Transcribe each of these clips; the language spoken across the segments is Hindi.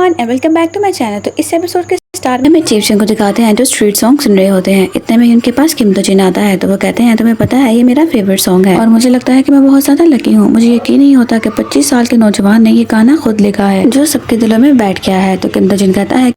Everyone and welcome back to my channel. तो इस एपिसोड के स्टार्ट में चीफ सिंह को दिखाते हैं जो स्ट्रीट सॉन्ग सुन रहे होते हैं। इतने में उनके पास किम दो जिन आता है तो वो कहते हैं तुम्हें पता है ये मेरा फेवरेट सॉन्ग है और मुझे लगता है कि मैं बहुत ज्यादा लकी हूँ। मुझे यकीन नहीं होता कि 25 साल के नौजवान ने ये गाना खुद लिखा है जो सबके दिलों में बैठ गया है। तो किम दो जिन कहता है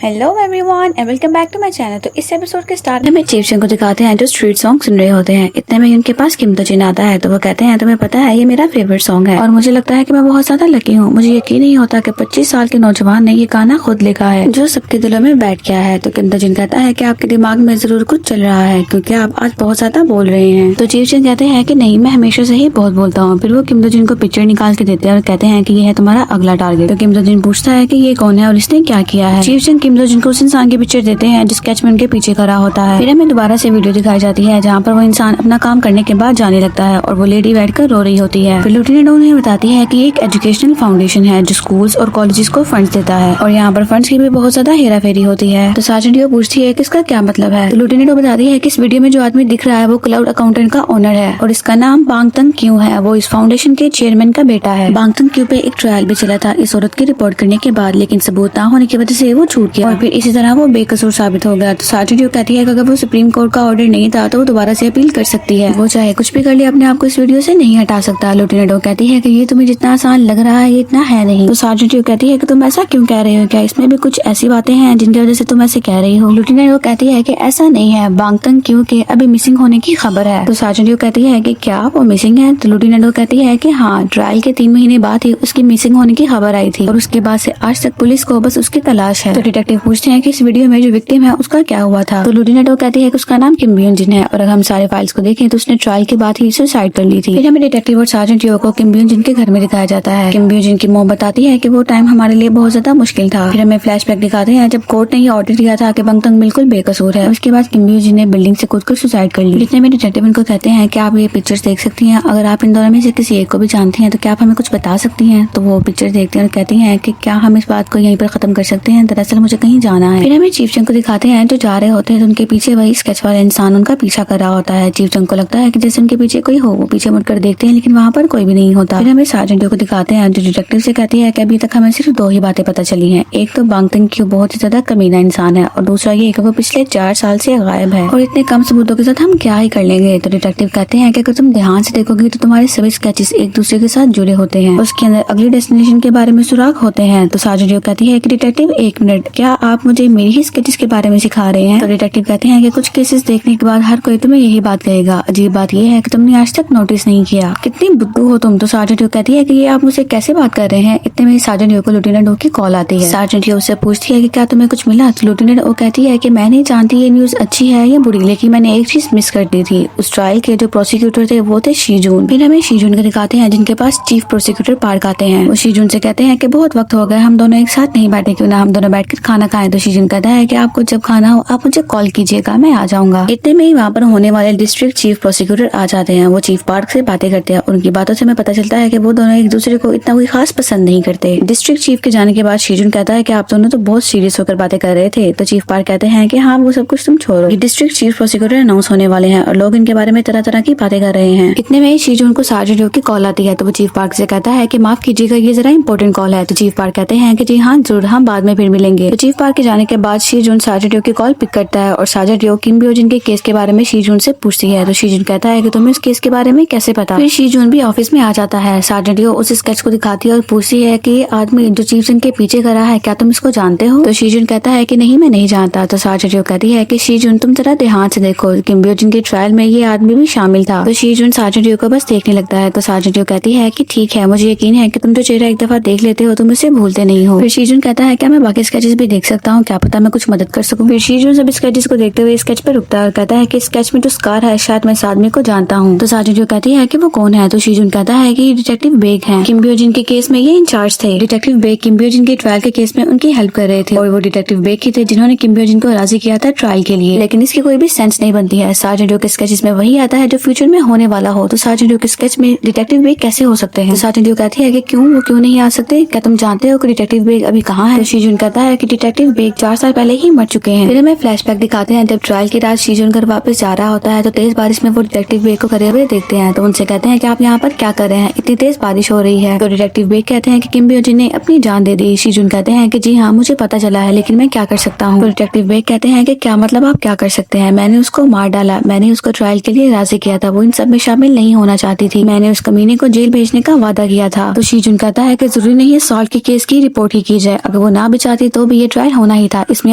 hello everyone and welcome back to my channel. तो इस एपिसोड के स्टार्ट में चीफ सिंह को दिखाते हैं जो स्ट्रीट सॉन्ग सुन रहे होते हैं। इतने में उनके पास किम दो जिन आता है तो वो कहते हैं तुम्हें पता है ये मेरा फेवरेट सॉन्ग है और मुझे लगता है कि मैं बहुत ज्यादा लकी हूँ। मुझे यकीन नहीं होता कि 25 साल के नौजवान ने ये गाना खुद लिखा है जो सबके दिलों में बैठ गया है। तो किम दो जिन कहता है कि आपके दिमाग में जरूर कुछ चल रहा है क्योंकि आप आज बहुत ज्यादा बोल रहे हैं। तो चीफ सिंह कहते हैं कि नहीं, मैं हमेशा से ही बहुत बोलता हूँ। फिर वो किम दो जिन को पिक्चर निकाल के देते हैं और कहते हैं कि ये है तुम्हारा अगला टारगेट। तो किम दो जिन पूछता है कि ये कौन है और इसने क्या किया है। चीफ सिंह किम दो जिन को उस इंसान की पिक्चर देते हैं जिस कैचमैन के पीछे खड़ा होता है। फिर हमें दोबारा से वीडियो दिखाई जाती है जहाँ पर वो इंसान अपना काम करने के बाद जाने लगता है और वो लेडी बैठकर रो रही होती है। फिर लेफ्टिनेंट उन्हें बताती है कि एक एजुकेशनल फाउंडेशन है जो स्कूल्स और कॉलेजेस को फंड्स देता है और यहाँ पर फंड्स की भी बहुत ज्यादा हेरा फेरी होती है। तो सार्जेंट यो पूछती है कि इसका क्या मतलब है। तो लेफ्टिनेंट बताती है कि इस वीडियो में जो आदमी दिख रहा है वो क्लाउड अकाउंटेंट का ओनर है और इसका नाम बांग तंग क्यू है। वो इस फाउंडेशन के चेयरमैन का बेटा है। बांग तंग क्यू पे एक ट्रायल भी चला था इस औरत की रिपोर्ट करने के बाद, लेकिन सबूत ना होने की वजह से वो छूट गया और फिर इसी तरह वो बेकसूर साबित हो गया। तो सार्जेंट यो कहती है कि अगर वो सुप्रीम कोर्ट का ऑर्डर नहीं था तो वो दोबारा से अपील कर सकती है। वो चाहे कुछ भी कर ले अपने आप को इस वीडियो से नहीं हटा सकता। लेफ्टिनेंट कहती है कि ये तुम्हें जितना आसान लग रहा है ये इतना है नहीं। तो सार्जेंट यो कहती है कि तुम ऐसा क्यों कह रहे हो, क्या इसमें भी कुछ ऐसी बातें हैं जिनकी वजह से तुम ऐसे कह रही हो। लेफ्टिनेंट कहती है कि ऐसा नहीं है, बांग तंग क्यू के अभी मिसिंग होने की खबर है। तो सार्जेंट यो कहती है कि क्या वो मिसिंग है। तो लेफ्टिनेंट कहती है कि हाँ, ट्रायल के 3 महीने बाद ही उसकी मिसिंग होने की खबर आई थी और उसके बाद से आज तक पुलिस को बस उसकी तलाश है। तो डिटेक्टिव पूछते हैं कि इस वीडियो में जो विक्टिम है उसका क्या हुआ था। तो लेफ्टिनेंट कहती है कि उसका नाम किम ब्यून जिन है और अगर हम सारे फाइल्स को देखें तो उसने ट्रायल के बाद ही सुसाइड कर ली थी। फिर हमें डिटेक्टिव और सार्जेंट यो को किम ब्यून जिन के घर में दिखाया जाता है। किम ब्यून जिन की मॉम बताती है कि वो टाइम हमारे लिए बहुत ज्यादा मुश्किल था। फिर हमें फ्लैशबैक दिखाते हैं जब कोर्ट ने ये ऑर्डर दिया था कि बंग तंग बिल्कुल बेकसूर है। उसके बाद किम ब्यून जिन ने बिल्डिंग से कूदकर सुसाइड कर ली। इतने में डिटेक्टिव उनको कहते हैं कि आप ये पिक्चर्स देख सकती हैं, अगर आप इन दोनों में से किसी एक को भी जानती हैं तो क्या आप हमें कुछ बता सकती हैं। तो वो पिक्चर देखते हैं और कहती हैं कि क्या हम इस बात को यहीं पर खत्म कर सकते हैं, दरअसल मुझे कहीं जाना है। फिर हमें चीफ सिंह को दिखाते हैं जो जा रहे होते हैं तो उनके पीछे वही स्केच वाला इंसान उनका पीछा कर रहा होता है। चीफ सिंह को लगता है कि जैसे उनके पीछे कोई हो। वो पीछे मुड़कर देखते हैं लेकिन वहाँ पर कोई भी नहीं होता। फिर हमें सार्जेंट को दिखाते हैं जो डिटेक्टिव से कहती है कि अभी तक हमें सिर्फ 2 ही बातें पता चली हैं। एक तो बांग तंग क्यू बहुत ही ज्यादा कमीना इंसान है और दूसरा ये कि वो पिछले 4 साल से गायब है और इतने कम सबूतों के साथ हम क्या ही कर लेंगे। तो डिटेक्टिव कहते हैं कि अगर तुम ध्यान से देखोगे तो तुम्हारे सभी स्केचेस एक दूसरे के साथ जुड़े होते हैं, उसके अंदर अगली डेस्टिनेशन के बारे में सुराग होते हैं। तो सार्जेंट कहती है कि डिटेक्टिव 1 मिनट, क्या आप मुझे मेरी ही स्केचेस के बारे में सिखा रहे हैं। तो डिटेक्टिव कहते हैं कि कुछ केसेस देखने के बाद हर कोई तुम्हें यही बात कहेगा। अजीब बात यह है कि तुमने आज तक नोटिस नहीं किया, कितनी बुद्धू हो तुम। तो सार्जेंट कहती है कि ये आप मुझे कैसे बात कर रहे हैं। इतने में सार्जेंट को लेफ्टिनेंट की कॉल आती है। सार्जेंट उससे पूछती है कि क्या तुम्हें कुछ मिला। तो लेफ्टिनेंट कहती है कि मैं नहीं जानती ये न्यूज अच्छी है या बुरी, लेकिन मैंने एक चीज मिस कर दी थी। उस ट्रायल के जो प्रोसिक्यूटर थे वो थे शीजून। फिर हमें शीजून को दिखाते हैं जिनके पास चीफ प्रोसिक्यूटर पार्क आते हैं। वो शीजून से कहते हैं कि बहुत वक्त हो गया, हम दोनों एक साथ नहीं बैठे, क्यों ना हम दोनों बैठकर खाना खाएं। तो शीजून कहता है कि आपको जब खाना हो आप मुझे कॉल कीजिएगा, मैं आ जाऊंगा। इतने में ही वहाँ पर होने वाले डिस्ट्रिक्ट चीफ प्रोसिक्यूटर आ जाते हैं। वो चीफ पार्क से बातें करते हैं और उनकी बातों से हमें पता चलता है कि वो दोनों एक दूसरे को इतना कोई खास पसंद नहीं करते। डिस्ट्रिक्ट चीफ के जाने के बाद शीजून कहता है कि आप दोनों तो बहुत सीरियस होकर बातें कर रहे थे। तो चीफ पार्क कहते हैं कि हाँ, वो सब कुछ तुम छोड़ो, ये डिस्ट्रिक्ट चीफ प्रोसिक्यूटर अनाउंस होने वाले हैं और लोग इनके बारे में तरह तरह की बातें कर रहे हैं। इतने में शीजून को सार्जेंट की कॉल आती है। तो वो चीफ पार्क से कहता है कि माफ कीजिएगा, ये जरा इंपॉर्टेंट कॉल है। तो चीफ पार्क कहते हैं कि जी हाँ जरूर, हम बाद में फिर मिलेंगे। तो चीफ पार्क के जाने के बाद शीजून सार्जेंट की कॉल पिक करता है और सार्जेंट किम ब्यून जिन के केस के बारे में शीजून से पूछती है। तो शीजून कहता है कि तुम्हें उस केस के बारे में कैसे पता। फिर शीजून भी ऑफिस में आ जाता है। सार्जेंट उस स्केच को दिखाती है और पूछती है कि ये आदमी जो चीफ सिंह के पीछे खड़ा है क्या तुम इसको जानते हो। तो शीजून कहता है कि नहीं, मैं नहीं जानता। तो सार्जेंट कहती है कि शीजून तुम जरा ध्यान से देखो, किम ब्यून जिन के ट्रायल में ये आदमी भी शामिल था। तो शीजून सार्जेंट को बस देखने लगता है। तो सार्जेंट कहती है कि ठीक है, मुझे यकीन है कि तुम जो चेहरा एक दफा देख लेते हो तुम उसे भूलते नहीं हो। फिर शीजून कहता है क्या मैं बाकी स्केचेस भी देख सकता हूँ, क्या पता मैं कुछ मदद कर सकूं। फिर शीजून सब स्केचेस को देखते हुए स्केच पर रुकता है और कहता है कि स्केच में जो स्कार है शायद मैं इस आदमी को जानता हूँ। तो सार्जेंट कहती है कि वो कौन है। तो शीजून कहता है कि डिटेक्टिव बेग है, किम ब्यून जिन के केस में ये इंचार्ज थे। डिटेक्टिव बेग किम ब्यून जिन के ट्रायल के केस में उनकी हेल्प कर रहे थे और वो डिटेक्टिव बेग ही थे जिन्होंने किम ब्यून जिन को राजी किया था ट्रायल के लिए। लेकिन इसकी कोई भी सेंस नहीं बनती है। सार्जेंट के स्केचेस में वही आता है जो फ्यूचर में होने वाला हो। तो सार्जेंट के स्केच में डिटेक्टिव बेग कैसे हो सकते हैं। तो सार्जेंट कहती है कि क्यों, वो क्यों नहीं आ सकते, क्या तुम जानते हो कि डिटेक्टिव बेग अभी कहाँ है। तो शीजून कहता है कि डिटेक्टिव बेग 4 साल पहले ही मर चुके हैं। फिर हमें फ्लैशबैक दिखाते हैं जब ट्रायल की रात शीजुन घर वापस जा रहा होता है तो तेज बारिश में वो डिटेक्टिव बेग को खड़े हुए देखते हैं। तो उनसे कहते हैं कि आप यहाँ पर क्या कर रहे हैं, इतनी तेज बारिश हो रही है। तो डिटेक्टिव बेग कहते हैं कि किम ब्योजिन ने अपनी जान दे दी। शीजुन कहते हैं कि जी हाँ मुझे पता चला है, लेकिन मैं क्या कर सकता हूँ। तो डिटेक्टिव बेग कहते हैं कि क्या मतलब आप क्या कर सकते हैं, मैंने उसको मार डाला, मैंने उसको ट्रायल के लिए राजी किया था, वो इन सब में शामिल नहीं होना चाहती थी, मैंने उस कमीने को जेल भेजने का वादा किया था। तो शीजुन कहता है कि जरूरी नहीं है सॉल्व के केस की रिपोर्ट ही की जाए, अगर वो ना भी चाहती तो भी ये ट्रायल होना ही था, इसमें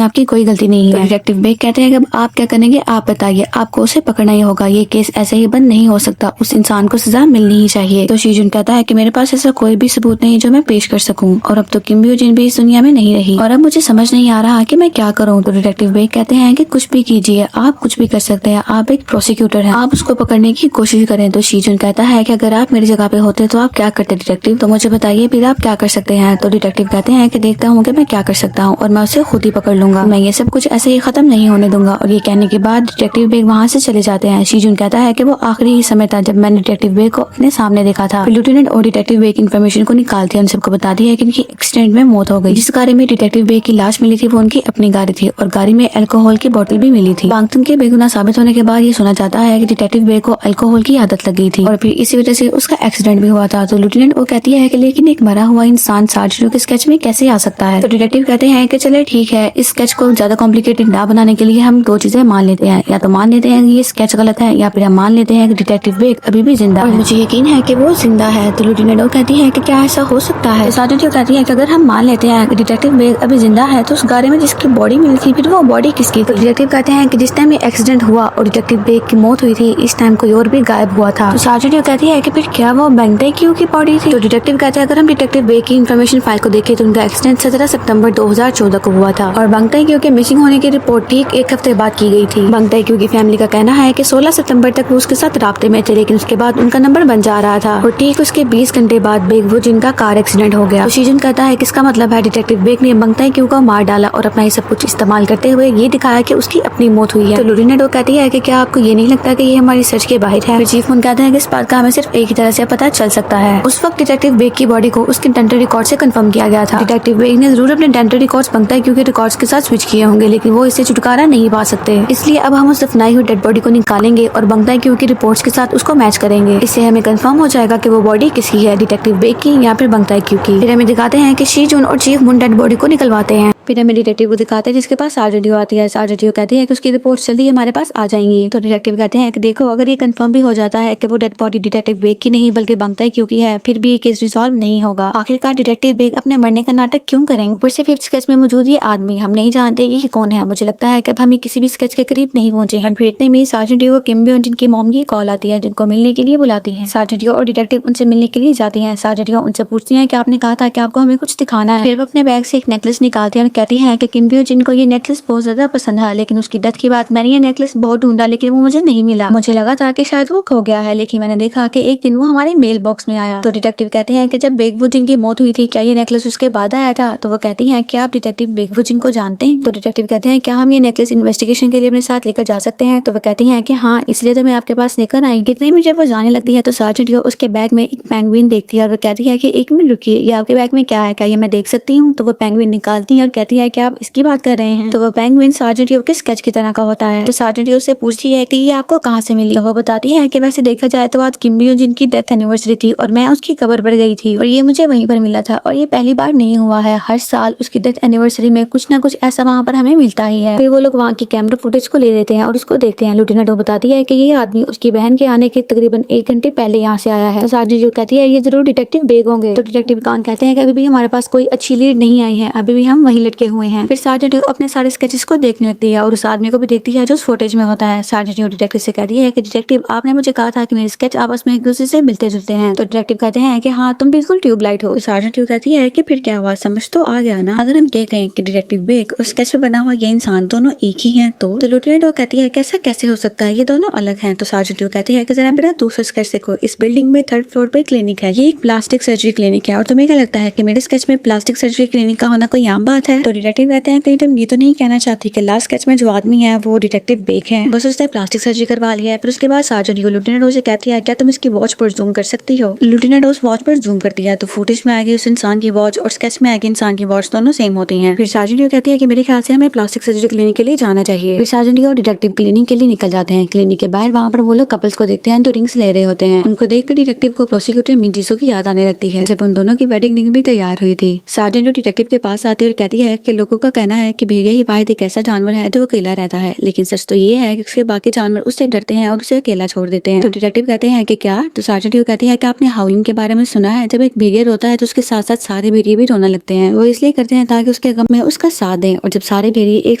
आपकी कोई गलती नहीं है। डिटेक्टिव बेग कहते हैं कि अब आप क्या करेंगे आप बताइए, आपको उसे पकड़ना ही होगा, ये केस ऐसे ही बंद नहीं हो सकता, उस इंसान को सजा मिलनी ही चाहिए। तो शीजुन कहता है कि मेरे पास ऐसा कोई भी सबूत नहीं जो मैं पेश कर सकूं, और अब तो किम ब्योजिन भी इस दुनिया में नहीं रही और अब मुझे समझ नहीं आ रहा कि मैं क्या करूं। तो डिटेक्टिव बेग कहते हैं कि कुछ भी कीजिए, आप कुछ भी कर सकते हैं, आप एक प्रोसिक्यूटर हैं, आप उसको पकड़ने की कोशिश करें। तो शीजुन कहता है कि अगर आप मेरी जगह पे होते तो आप क्या करते डिटेक्टिव, तो मुझे बताइए फिर आप क्या कर सकते हैं। तो डिटेक्टिव कहते हैं कि देखता हूँ कि मैं क्या कर सकता हूँ और मैं उसे खुद ही पकड़ लूंगा, मैं ये सब कुछ ऐसे ही खत्म नहीं होने दूंगा। और ये कहने के बाद डिटेक्टिव बेग वहाँ से चले जाते हैं। शीजुन कहता है कि वो आखिरी ही समय था जब मैंने डिटेक्टिव बेग को अपने सामने देखा था। लेफ्टिनेंट और डिटेक्टिव बेग इन्फॉर्मेशन को निकालते हैं, उन सबको बताती है कि इनकी एक्सीडेंट में मौत हो गई। जिस गाड़ी में डिटेक्टिव बेग की लाश मिली थी वो उनकी अपनी गाड़ी थी और गाड़ी में अल्कोहल की बोतल भी मिली थी। बांगतुन के बेगुनाह साबित होने के बाद ये सुना जाता है कि डिटेक्टिव बेग को अल्कोहल की आदत लग गई थी और फिर इसी वजह से उसका एक्सीडेंट भी हुआ था। तो लेफ्टिनेंट वो कहती है कि लेकिन एक मरा हुआ इंसान सार्जेंट के स्केच में कैसे आ सकता है। तो डिटेक्टिव कहते हैं कि चले ठीक है, इस स्केच को ज्यादा कॉम्प्लिकेटेड ना बनाने के लिए हम दो चीजें मान लेते हैं, या तो मान लेते हैं कि ये स्केच गलत है या फिर हम मान लेते हैं कि डिटेक्टिव बेग अभी भी जिंदा है और मुझे यकीन है कि वो जिंदा है। तो लेफ्टिनेंट वो कहती है कि क्या ऐसा हो सकता है। सार्जेंट कहती है कि अगर हम मान लेते हैं कि डिटेक्टिव बेग अभी जिंदा है तो उस गाड़ी में जिसकी बॉडी मिली थी फिर वो बॉडी किसकी। तो डिटेक्टिव कहते हैं कि जिस टाइम ये एक्सीडेंट हुआ और डिटेक्टिव बेग की मौत हुई थी इस टाइम कोई और भी गायब हुआ था। तो सार्जेंट कहती है कि फिर क्या वो बैंग ताई-क्यू की बॉडी थी। तो डिटेक्टिव कहते हैं अगर हम डिटेक्टिव बेग की इन्फॉर्मेशन फाइल को देखें तो उनका एक्सीडेंट 17 सितंबर 2014 को हुआ था और बैंग ताई-क्यू के मिसिंग होने की रिपोर्ट ठीक एक हफ्ते बाद की गई थी। बैंग ताई-क्यू की फैमिली का कहना है कि 16 सितंबर तक वो उसके साथ राब्ते में थे, लेकिन उसके बाद उनका नंबर बन जा रहा था और ठीक उसके 20 घंटे बाद बेग वो जिनका कार एक्सीडेंट हो गया। तो शीजुन कहता है कि इसका मतलब है डिटेक्टिव बेग ने बैंग ताई-क्यू को मार डाला और अपना ये सब कुछ इस्तेमाल करते हुए ये दिखाया कि उसकी अपनी मौत हुई है। तो लेफ्टिनेंट कहती है कि क्या आपको ये नहीं लगता कि ये हमारी सर्च के बाहर है। चीफ मून कहते हैं कि इस बात का हमें सिर्फ एक ही तरह से पता चल सकता है। उस वक्त डिटेक्टिव बेग की बॉडी को उसके डेंटल रिकॉर्ड से कंफर्म किया गया था। डिटेक्टिव बेग ने जरूर अपने डेंटल रिकॉर्ड्स बैंग ताई-क्यू के रिकॉर्ड्स के साथ स्विच किए होंगे, लेकिन वो इससे छुटकारा नहीं पा सकते। इसलिए अब हम उस दफनाई हुई डेड बॉडी को निकालेंगे और बैंग ताई-क्यू की रिपोर्ट्स के साथ उसको मैच करेंगे। इससे हमें कंफर्म हो जाएगा कि वो बॉडी किसकी है, डिटेक्टिव बेग की या फिर बैंग ताई-क्यू की। फिर हमें दिखाते हैं कि शीजुन और चीफ मून डेड बॉडी को निकलवाते हैं। फिर हमें डिटेक्टिव को दिखाते हैं जिसके पास सार्जेंट आती है। सार्जेंट कहती है कि उसकी रिपोर्ट जल्दी हमारे पास आ जाएंगी। तो डिटेक्टिव कहते हैं कि देखो अगर ये कंफर्म भी हो जाता है कि वो डेड बॉडी डिटेक्टिव बेग की नहीं बल्कि बैंग ताई-क्यू की है फिर भी ये केस रिजॉल्व नहीं होगा। आखिरकार डिटेक्टिव बेग अपने मरने का नाटक क्यों करेंगे। ऊपर से 5th स्केच में मौजूद ये आदमी हम नहीं जानते ये कौन है। मुझे लगता है कि अब हम किसी भी स्केच के करीब नहीं पहुंचे हैं। फिर इतने में सार्जेंट को किम ब्योजिन की मॉम की कॉल आती है जिनको मिलने के लिए बुलाती है। सार्जेंट और डिटेक्टिव उनसे मिलने के लिए जाती है। सार्जेंट उनसे पूछती है कि आपने कहा था कि आपको हमें कुछ दिखाना है। फिर वो अपने बैग से एक नेकलेस निकालती है और कहती है कि किम ब्योजिन को ये नेकलेस बहुत ज्यादा पसंद है, लेकिन उसकी डेथ के बाद मैंने ये नेकलेस बहुत ढूंढा लेकिन वो मुझे नहीं मिला। मुझे लगा था कि शायद वो खो गया है, लेकिन मैंने देखा कि एक दिन वो हमारे मेल बॉक्स में आया। तो डिटेक्टिव कहते हैं कि जब बेग वुजिन की मौत हुई थी क्या ये नेकलेस उसके बाद आया था। तो वो कहती है कि आप डिटेक्टिव बेग वुजिन को जानते हैं। तो डिटेक्टिव कहते हैं क्या हम ये नेकलेस इन्वेस्टिगेशन के लिए अपने साथ लेकर जा सकते हैं। तो वो कहती है कि हाँ इसलिए तो मैं आपके पास लेकर आई। कितने में जब वो जाने लगती है तो सार्जेंट उसके बैग में एक पेंगुइन देखती है और वो कहती है कि एक मिनट रुकिए, ये आपके बैग में क्या है, क्या ये मैं देख सकती हूँ। तो वो पेंगुइन निकालती है और कहती है कि आप इसकी बात कर रहे हैं। तो वो पेंगुइन सार्जेंट के स्केच की तरह का होता है। तो सार्जेंट उससे पूछती है कि ये आपको कहाँ से मिली। तो वो बताती है कि वैसे देखा जाए तो आज किम ब्योजिन की डेथ एनिवर्सरी थी और मैं उसकी कब्र पर गई थी और ये मुझे वहीं पर मिला था और ये पहली बार नहीं हुआ है, हर साल उसकी डेथ एनिवर्सरी में कुछ ना कुछ ऐसा वहाँ पर हमें मिलता ही है। फिर वो लोग वहाँ की कैमरा फुटेज को ले लेते हैं और उसको देखते हैं। लेफ्टिनेंट बताती है कि ये आदमी उसकी बहन के आने के तकरीबन 1 घंटे पहले यहाँ से आया है। तो सार्जेंट कहती है ये जरूर डिटेक्टिव बेग होंगे। तो डिटेक्टिव कान कहते हैं कि अभी भी हमारे पास कोई अच्छी लीड नहीं आई है, अभी भी हम वहीं लटके हुए हैं। फिर सार्जेंट अपने सारे स्केचेस को देखने लगती है और उस आदमी को भी देखती है जो उस फुटेज में होता है। सार्जेंट डिटेक्टिव से कहती है कि डिटेक्टिव आपने मुझे कहा था कि मेरे स्केच आपस में एक दूसरे से मिलते जुलते हैं। तो डिटेक्टिव कहते हैं कि हाँ तुम बिल्कुल ट्यूबलाइट हो। सार्जेंट कहती है कि फिर क्या हुआ, समझ तो आ गया ना। अगर हम कहते हैं कि डिटेक्टिव बेग और स्केच में बना हुआ ये इंसान दोनों एक ही हैं तो लेफ्टिनेंट कहती है कैसा कैसे हो सकता है, ये दोनों अलग हैं। तो सार्जेंट कहती है कि जरा मेरा दूसरा स्केच देखो, इस बिल्डिंग में 3rd फ्लोर पे क्लिनिक है, ये एक प्लास्टिक सर्जरी क्लिनिक है और तुम्हें क्या लगता है कि मेरे स्केच में प्लास्टिक सर्जरी क्लिनिक का होना कोई आम बात है। है। तो डिटेक्टिव कहते हैं कहीं तुम ये तो नहीं कहना चाहती कि लास्ट स्केच में जो आदमी है वो डिटेक्टिव बेक है, बस उसने प्लास्टिक सर्जरी करवा लिया है। फिर उसके बाद सार्जेंट को लिeutenant रोज कहती है क्या तुम इसकी वॉच पर जूम कर सकती हो। लिeutenant रोज वॉच पर जूम करती है तो फुटेज में आएगी उस इंसान की वॉच और स्केच में आएगी इंसान की वॉच, दोनों सेम होती है। फिर सार्जेंट कहती है कि मेरे ख्याल से हमें प्लास्टिक सर्जरी क्लिनिक के लिए जाना चाहिए। फिर सार्जेंट और डिटेक्टिव क्लिनिक के लिए निकल जाते हैं। क्लिनिक के बाहर वहाँ पर वो लोग कपल्स को देखते हैं तो रिंग्स ले रहे होते हैं। उनको देखकर डिटेक्टिव को प्रोसिक्यूटर मिंजीसो की याद आने लगती है जब उन दोनों की वेडिंग रिंग भी तैयार हुई थी। सार्जेंट और डिटेक्टिव के पास आती है और कहती है कि लोगों का कहना है कि भेड़िया ही वाहिद एक ऐसा जानवर है जो अकेला रहता है, लेकिन सच तो ये है कि उसके बाकी जानवर उससे डरते हैं और उसे अकेला छोड़ देते हैं। तो डिटेक्टिव कहते हैं कि क्या, तो सार्जेंट ये कहती है कि आपने हाउलिंग के बारे में सुना है, जब एक भेड़िया रोता है तो उसके साथ साथ सारे भेड़िए भी रोने लगते हैं। वो इसलिए करते हैं ताकि उसके गम में उसका साथ दें, और जब सारे भेड़िए एक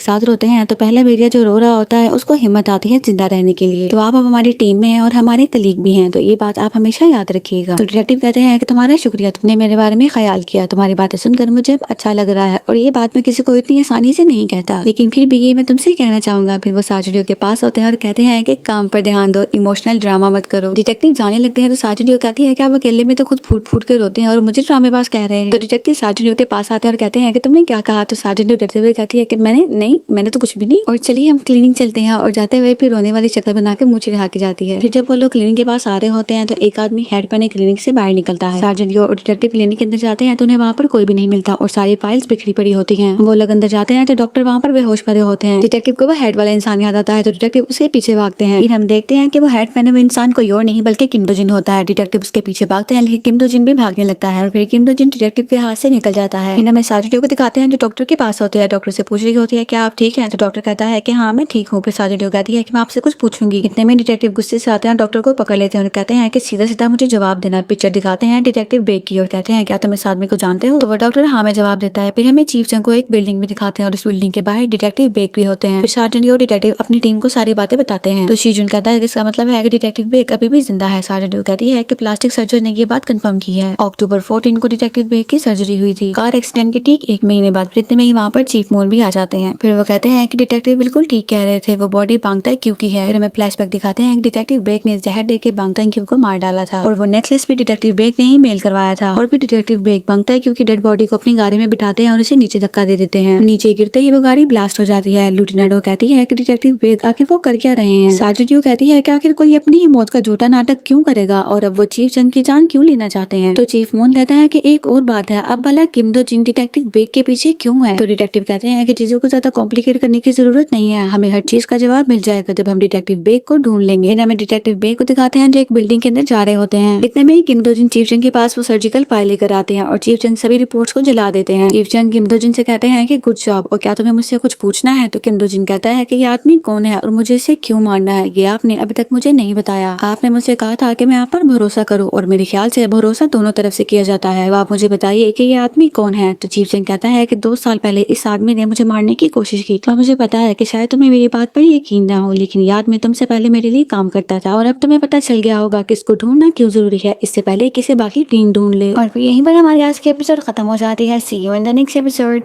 साथ रोते हैं तो पहला भेड़िया जो रो रहा होता है उसको हिम्मत आती है जिंदा रहने के लिए। तो आप अब हमारी टीम में हैं और हमारे कलीग भी हैं, तो ये बात आप हमेशा याद रखिएगा। तो डिटेक्टिव कहते हैं कि तुम्हारा शुक्रिया, तुमने मेरे बारे में ख्याल किया, तुम्हारी बातें सुनकर मुझे अच्छा लग रहा है, और ये बात मैं किसी को इतनी आसानी से नहीं कहता, लेकिन फिर भी ये मैं तुमसे कहना चाहूंगा। फिर वो सार्जेंट के पास होते हैं और कहते हैं कि काम पर ध्यान दो, इमोशनल ड्रामा मत करो। डिटेक्टिव जाने लगते हैं तो सार्जेंट कहती है कि आप अकेले में तो खुद फूट फूट कर रोते हैं और मुझे ड्रामेबाज कह रहे हैं। तो डिटेक्टिव सार्जेंट के पास आते हैं और कहते हैं कि तुमने क्या कहा। तो सार्जेंट डरते हुए कहती है कि मैंने तो कुछ भी नहीं, और चलिए हम क्लिनिक चलते हैं। और जाते हुए फिर रोने वाली शक्ल बनाकर मुझे रिहा की जाती है। फिर जब वो लोग क्लिनिक के पास आ रहे होते हैं तो एक आदमी हेड पहने क्लिनिक से बाहर निकलता है। सार्जेंट और डिटेक्टिव क्लिनिक के अंदर जाते हैं तो उन्हें वहाँ पर कोई भी नहीं मिलता और सारी फाइल्स बिखरी पड़ी होती हैं। वो लोग अंदर जाते हैं तो डॉक्टर वहाँ पर बेहोश पड़े होते हैं। डिटेक्टिव को वो हेड वाला इंसान याद आता है तो डिटेक्टिव उसके पीछे भागते हैं। फिर हम देखते हैं कि वो हेड पहने हुए इंसान कोई और नहीं बल्कि किम दो जिन होता है। डिटेक्टिव उसके पीछे भागते हैं लेकिन किम दो जिन भी भागने लगता है और फिर किम दो जिन डिटेक्टिव के हाथ से निकल जाता है। फिर हमें सार्जेंट को दिखाते हैं जो डॉक्टर के पास होते हैं। डॉक्टर से पूछ रही होती है क्या आप ठीक हैं, तो डॉक्टर कहता है कि हाँ मैं ठीक हूँ। फिर सार्जेंट कहती है कि मैं आपसे कुछ पूछूंगी। इतने में डिटेक्टिव गुस्से से आते हैं, डॉक्टर को पकड़ लेते हैं और कहते हैं कि सीधा सीधा मुझे जवाब देना। पिक्चर दिखाते हैं डिटेक्टिव बेक की और कहते हैं क्या तुम इस आदमी को जानते हो। तो वो डॉक्टर हाँ में जवाब देता है। फिर हमें चीफ जंग को एक बिल्डिंग में दिखाते हैं और उस बिल्डिंग के बाहर डिटेक्टिव बेक भी होते हैं। फिर सार्जेंट और डिटेक्टिव अपनी टीम को सारी बातें बताते हैं। तो शीजुन कहता है कि इसका मतलब है कि डिटेक्टिव बेक अभी भी जिंदा है। सार्जेंट कहती है कि प्लास्टिक सर्जन ने ये बात कंफर्म की है। अक्टूबर 14 को डिटेक्टिव बेक की सर्जरी हुई थी, कार एक्सीडेंट के ठीक 1 महीने बाद। इतने में ही वहाँ पर चीफ मून भी आ जाते हैं। फिर वो कहते हैं कि डिटेक्टिव बिल्कुल ठीक कह रहे थे, वो बॉडी बांगता क्यू की है। फिर हमें फ्लैशबैक दिखाते हैं कि डिटेक्टिव बेक ने जहर देके बांगता क्यू को मार डाला था और वो नेकलेस भी डिटेक्टिव बेक ने ही मेल करवाया था। और फिर डिटेक्टिव बेक बांगता क्यू की डेड बॉडी को अपनी गाड़ी में बिठाते हैं और उसे नीचे धक्का दे देते हैं। नीचे गिरते ही वो गाड़ी ब्लास्ट हो जाती है। लिeutenant कहती है कि डिटेक्टिव बेक आखिर वो कर क्या रहे हैं। सार्जेंट कहती है कि आखिर कोई अपनी ही मौत का झूठा नाटक क्यों करेगा और अब वो चीफ जंग की जान क्यों लेना चाहते हैं। तो चीफ मून कहता है कि एक और बात है, अब भला किम दो जिन डिटेक्टिव बेक के पीछे क्यों है। तो डिटेक्टिव कहते हैं कि चीजों को ज्यादा कॉम्प्लिकेट करने की जरूरत नहीं है, हमें हर चीज का जवाब मिल जाएगा जब हम डिटेक्टिव बेक को ढूंढ लेंगे। हमें डिटेक्टिव बेक को दिखाते हैं जो एक बिल्डिंग के अंदर जा रहे होते हैं। इतने में ही किम दो जिन चीफ जंग के पास वो सर्जिकल फाइल लेकर आते हैं और चीफ जंग सभी रिपोर्ट्स को जला देते हैं। चीफ जंग किम दो जिन से कहते हैं कि गुड जॉब, और क्या तुम्हें मुझसे कुछ पूछना है। तो किम दो जिन कहता है कि ये आदमी कौन है और मुझे इसे क्यों मारना है, ये आपने अभी तक मुझे नहीं बताया। आपने मुझसे कहा था कि मैं आप पर भरोसा करूं और मेरे ख्याल से भरोसा दोनों तरफ से किया जाता है। आप मुझे बताइए कि ये आदमी कौन है। तो चीफ जंग कहता है कि 2 साल पहले इस आदमी ने मुझे मारने की कोशिश की। तो मुझे पता है कि शायद तुम्हें मेरी बात पर यकीन ना हो, लेकिन याद में तुमसे पहले मेरे लिए काम करता था और अब तुम्हें पता चल गया होगा कि इसको ढूंढना क्यों जरूरी है, इससे पहले किसी बाकी टीम ढूंढ ले। और फिर यहीं पर हमारी आज की एपिसोड खत्म हो जाती है। See you in the next episode.